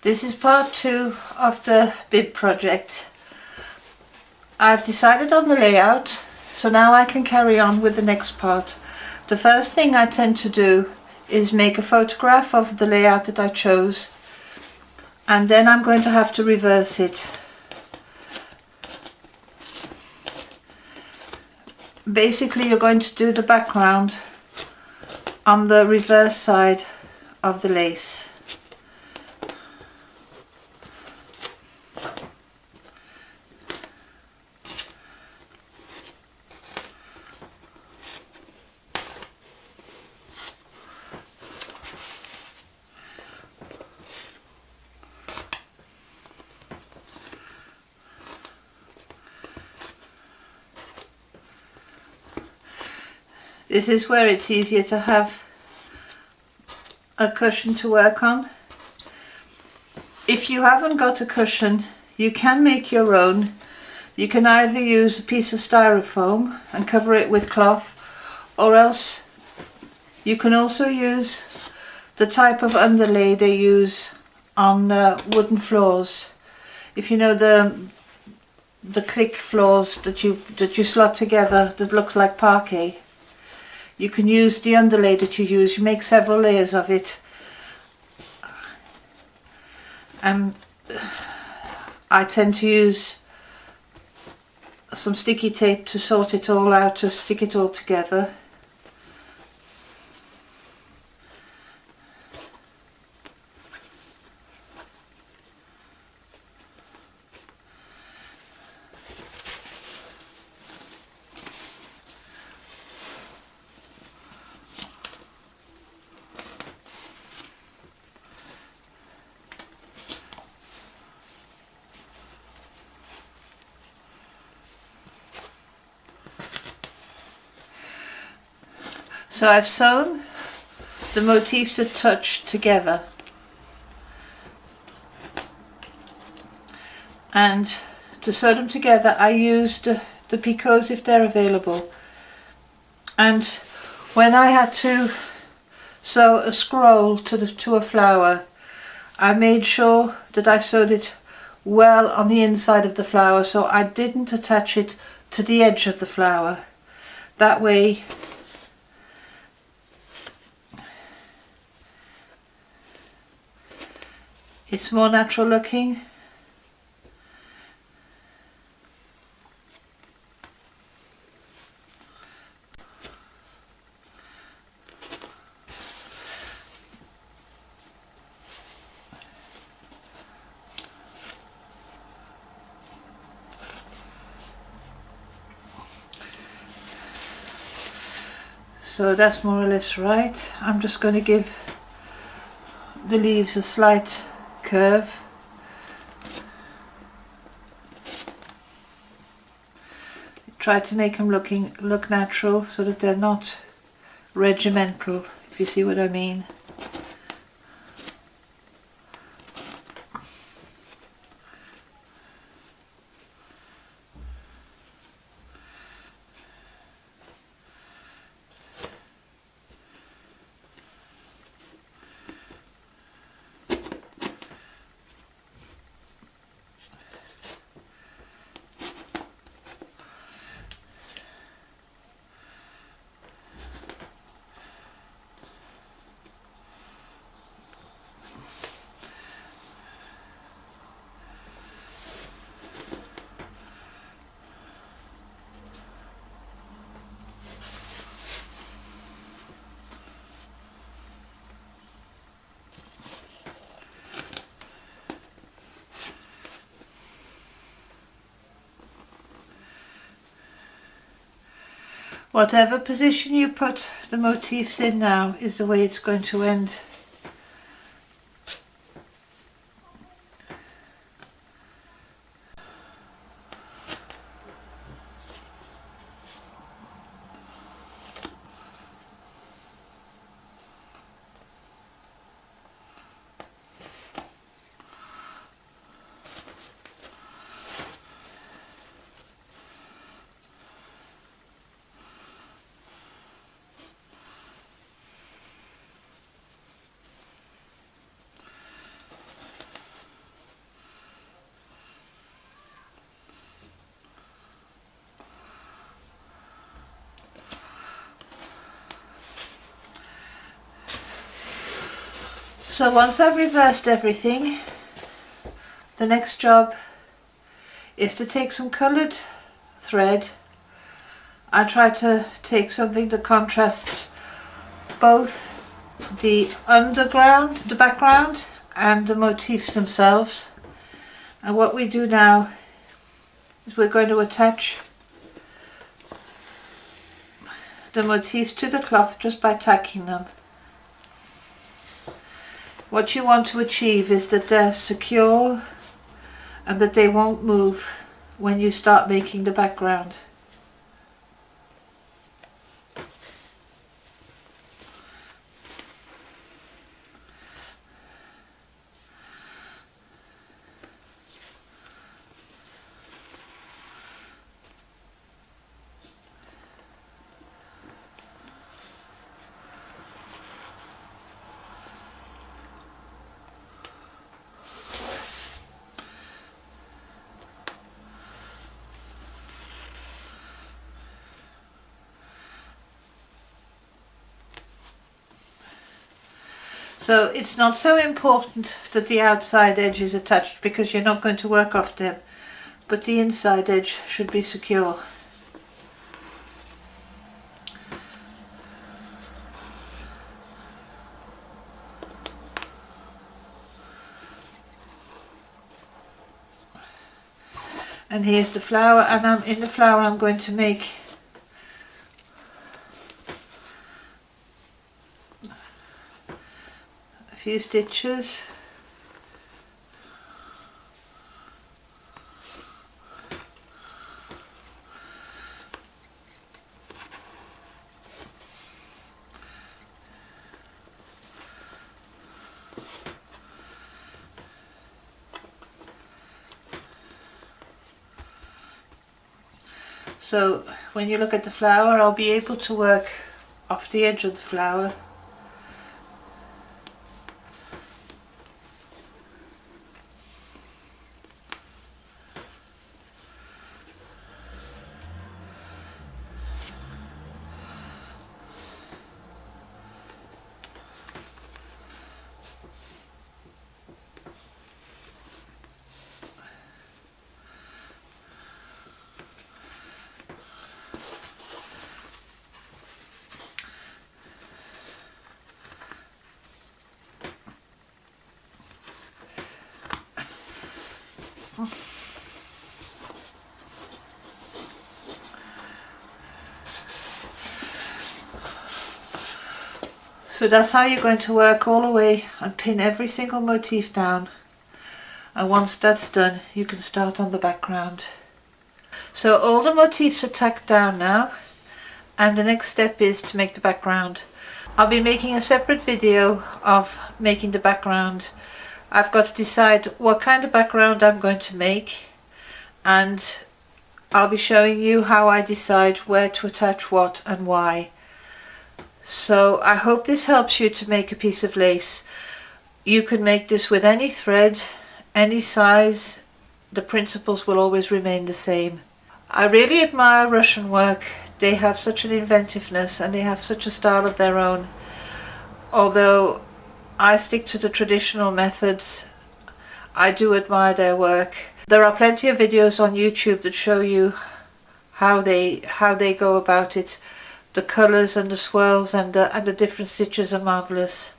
This is part 2 of the bib project. I've decided on the layout, so now I can carry on with the next part. The first thing I tend to do is make a photograph of the layout that I chose, and then I'm going to have to reverse it. Basically, you're going to do the background on the reverse side of the lace. This is where it's easier to have a cushion to work on. If you haven't got a cushion, you can make your own. You can either use a piece of styrofoam and cover it with cloth, or else you can also use the type of underlay they use on wooden floors. If you know the click floors that you slot together that looks like parquet, you can use the underlay that you use. You make several layers of it. I tend to use some sticky tape to sort it all out, to stick it all together. So I've sewn the motifs that touch together, and to sew them together I used the picots if they're available. And when I had to sew a scroll to a flower, I made sure that I sewed it well on the inside of the flower, so I didn't attach it to the edge of the flower. That way it's more natural looking. So that's more or less right. I'm just going to give the leaves a slight curve. Try to make them look natural, so that they're not regimental, if you see what I mean. Whatever position you put the motifs in now is the way it's going to end. So once I've reversed everything, the next job is to take some coloured thread. I try to take something that contrasts both the background and the motifs themselves. And what we do now is we're going to attach the motifs to the cloth just by tacking them. What you want to achieve is that they're secure and that they won't move when you start making the background. So it's not so important that the outside edge is attached because you're not going to work off them, but the inside edge should be secure. And here's the flower, and in the flower I'm going to make a few stitches. So when you look at the flower, I'll be able to work off the edge of the flower. So that's how you're going to work all the way and pin every single motif down, and once that's done you can start on the background. So all the motifs are tacked down now, and the next step is to make the background. I'll be making a separate video of making the background. I've got to decide what kind of background I'm going to make, and I'll be showing you how I decide where to attach what and why. So I hope this helps you to make a piece of lace. You can make this with any thread, any size. The principles will always remain the same. I really admire Russian work. They have such an inventiveness and they have such a style of their own. Although I stick to the traditional methods, I do admire their work. There are plenty of videos on YouTube that show you how they go about it. The colours and the swirls and the different stitches are marvellous.